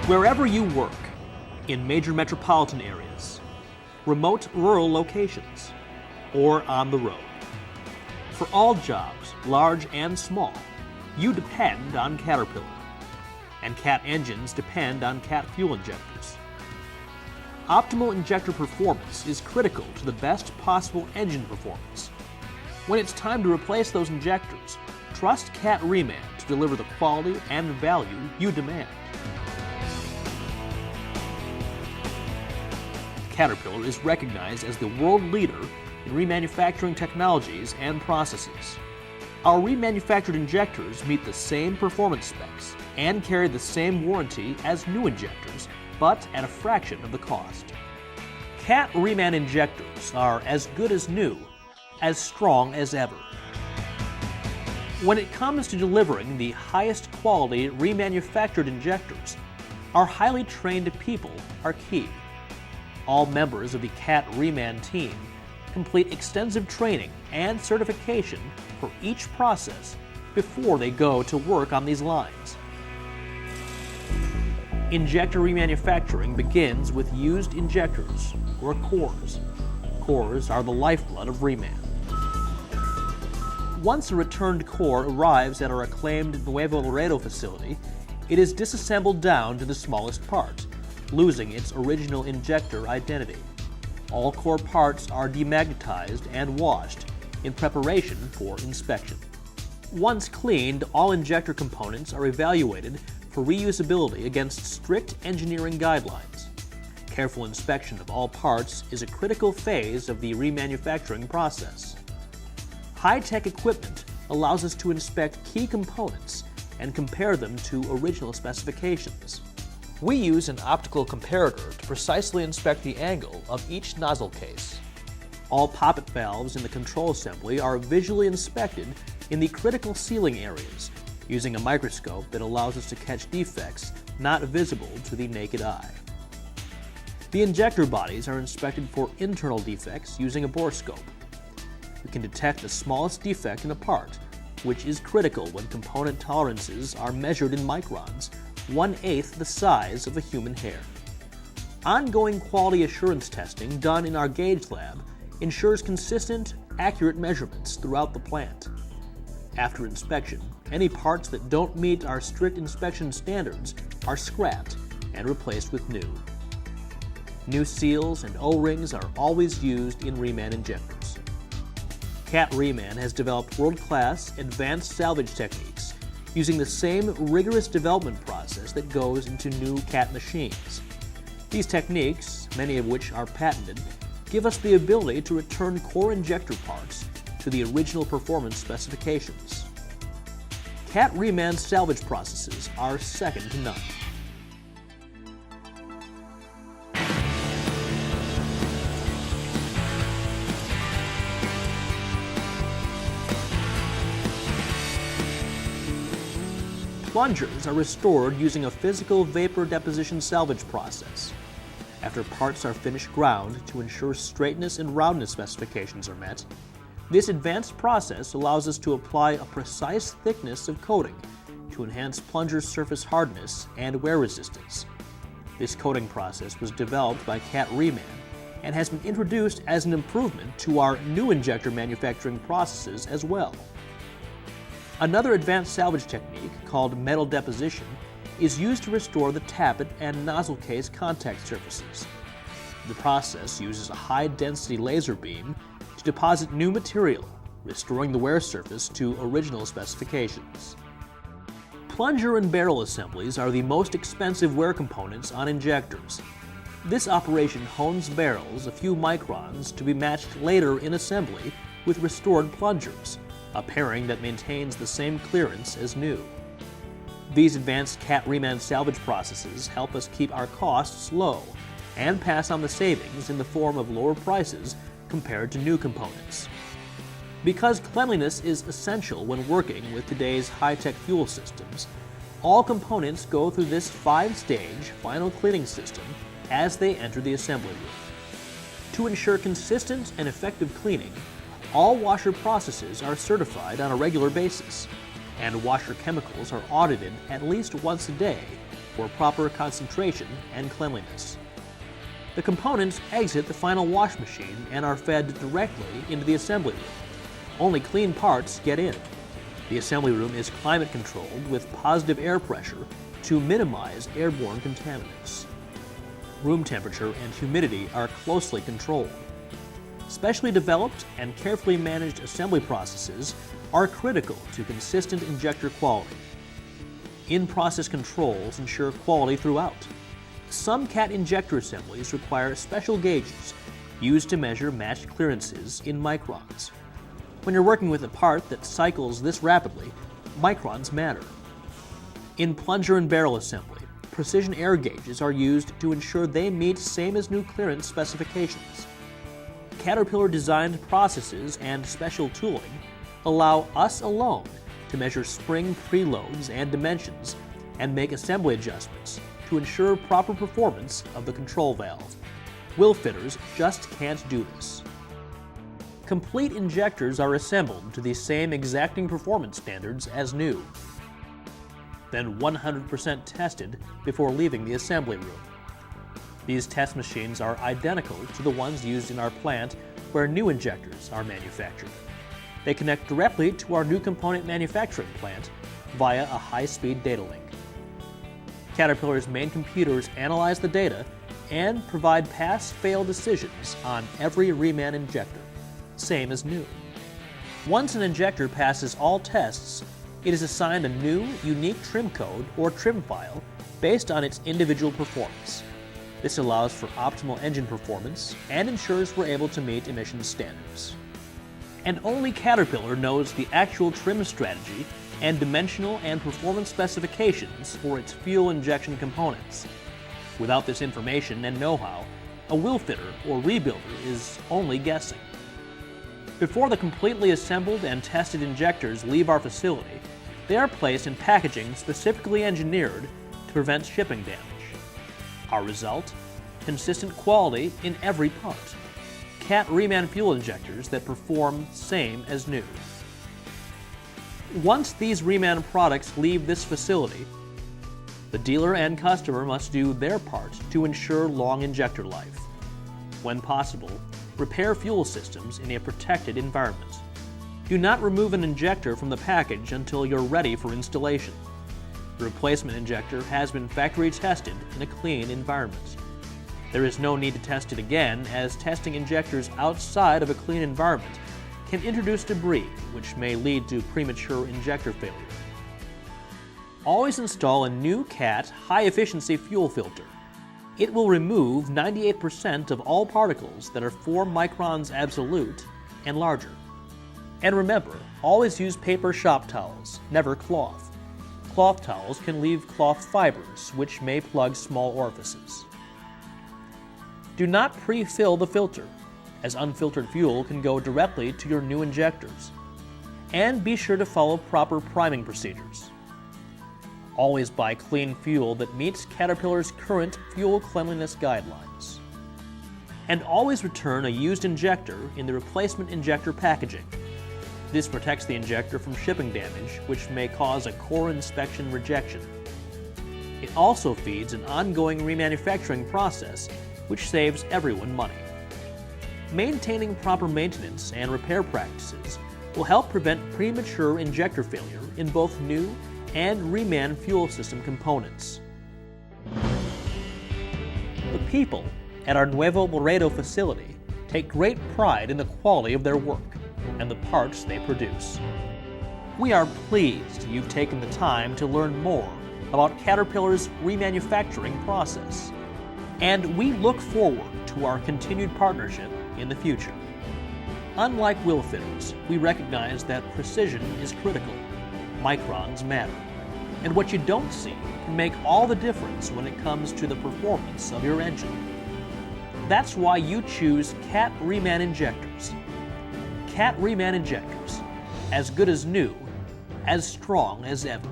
Wherever you work, in major metropolitan areas, remote rural locations, or on the road, for all jobs, large and small, you depend on Caterpillar, and Cat engines depend on Cat fuel injectors. Optimal injector performance is critical to the best possible engine performance. When it's time to replace those injectors, trust Cat Reman to deliver the quality and value you demand. Caterpillar is recognized as the world leader in remanufacturing technologies and processes. Our remanufactured injectors meet the same performance specs and carry the same warranty as new injectors, but at a fraction of the cost. Cat Reman injectors are as good as new, as strong as ever. When it comes to delivering the highest quality remanufactured injectors, our highly trained people are key. All members of the Cat Reman team complete extensive training and certification for each process before they go to work on these lines. Injector remanufacturing begins with used injectors, or cores. Cores are the lifeblood of Reman. Once a returned core arrives at our acclaimed Nuevo Laredo facility, it is disassembled down to the smallest part, losing its original injector identity. All core parts are demagnetized and washed in preparation for inspection. Once cleaned, all injector components are evaluated for reusability against strict engineering guidelines. Careful inspection of all parts is a critical phase of the remanufacturing process. High-tech equipment allows us to inspect key components and compare them to original specifications. We use an optical comparator to precisely inspect the angle of each nozzle case. All poppet valves in the control assembly are visually inspected in the critical sealing areas using a microscope that allows us to catch defects not visible to the naked eye. The injector bodies are inspected for internal defects using a borescope. We can detect the smallest defect in a part, which is critical when component tolerances are measured in microns, 1/8 the size of a human hair. Ongoing quality assurance testing done in our gauge lab ensures consistent, accurate measurements throughout the plant. After inspection, any parts that don't meet our strict inspection standards are scrapped and replaced with new. New seals and O-rings are always used in Reman injectors. Cat Reman has developed world-class advanced salvage techniques using the same rigorous development process that goes into new Cat machines. These techniques, many of which are patented, give us the ability to return core injector parts to the original performance specifications. Cat Reman salvage processes are second to none. Plungers are restored using a physical vapor deposition salvage process. After parts are finished ground to ensure straightness and roundness specifications are met, this advanced process allows us to apply a precise thickness of coating to enhance plunger surface hardness and wear resistance. This coating process was developed by Cat Reman and has been introduced as an improvement to our new injector manufacturing processes as well. Another advanced salvage technique, called metal deposition, is used to restore the tappet and nozzle case contact surfaces. The process uses a high-density laser beam to deposit new material, restoring the wear surface to original specifications. Plunger and barrel assemblies are the most expensive wear components on injectors. This operation hones barrels a few microns to be matched later in assembly with restored plungers, a pairing that maintains the same clearance as new. These advanced Cat Reman salvage processes help us keep our costs low and pass on the savings in the form of lower prices compared to new components. Because cleanliness is essential when working with today's high-tech fuel systems, all components go through this 5-stage final cleaning system as they enter the assembly room. To ensure consistent and effective cleaning, all washer processes are certified on a regular basis, and washer chemicals are audited at least once a day for proper concentration and cleanliness. The components exit the final wash machine and are fed directly into the assembly room. Only clean parts get in. The assembly room is climate controlled with positive air pressure to minimize airborne contaminants. Room temperature and humidity are closely controlled. Specially developed and carefully managed assembly processes are critical to consistent injector quality. In-process controls ensure quality throughout. Some CAT injector assemblies require special gauges used to measure matched clearances in microns. When you're working with a part that cycles this rapidly, microns matter. In plunger and barrel assembly, precision air gauges are used to ensure they meet same-as-new clearance specifications. Caterpillar-designed processes and special tooling allow us alone to measure spring preloads and dimensions and make assembly adjustments to ensure proper performance of the control valve. Wheel fitters just can't do this. Complete injectors are assembled to the same exacting performance standards as new, then 100% tested before leaving the assembly room. These test machines are identical to the ones used in our plant where new injectors are manufactured. They connect directly to our new component manufacturing plant via a high-speed data link. Caterpillar's main computers analyze the data and provide pass-fail decisions on every Reman injector, same as new. Once an injector passes all tests, it is assigned a new, unique trim code or trim file based on its individual performance. This allows for optimal engine performance and ensures we're able to meet emissions standards. And only Caterpillar knows the actual trim strategy and dimensional and performance specifications for its fuel injection components. Without this information and know-how, a wheel fitter or rebuilder is only guessing. Before the completely assembled and tested injectors leave our facility, they are placed in packaging specifically engineered to prevent shipping damage. Our result? Consistent quality in every part. CAT Reman fuel injectors that perform same as new. Once these Reman products leave this facility, the dealer and customer must do their part to ensure long injector life. When possible, repair fuel systems in a protected environment. Do not remove an injector from the package until you're ready for installation. The replacement injector has been factory tested in a clean environment. There is no need to test it again, as testing injectors outside of a clean environment can introduce debris, which may lead to premature injector failure. Always install a new CAT high-efficiency fuel filter. It will remove 98% of all particles that are 4 microns absolute and larger. And remember, always use paper shop towels, never cloth. Cloth towels can leave cloth fibers, which may plug small orifices. Do not pre-fill the filter, as unfiltered fuel can go directly to your new injectors. And be sure to follow proper priming procedures. Always buy clean fuel that meets Caterpillar's current fuel cleanliness guidelines. And always return a used injector in the replacement injector packaging. This protects the injector from shipping damage, which may cause a core inspection rejection. It also feeds an ongoing remanufacturing process, which saves everyone money. Maintaining proper maintenance and repair practices will help prevent premature injector failure in both new and Reman fuel system components. The people at our Nuevo Laredo facility take great pride in the quality of their work and the parts they produce. We are pleased you've taken the time to learn more about Caterpillar's remanufacturing process, and we look forward to our continued partnership in the future. Unlike wheel fitters, we recognize that precision is critical. Microns matter, and what you don't see can make all the difference when it comes to the performance of your engine. That's why you choose CAT Reman injectors. CAT Reman injectors, as good as new, as strong as ever.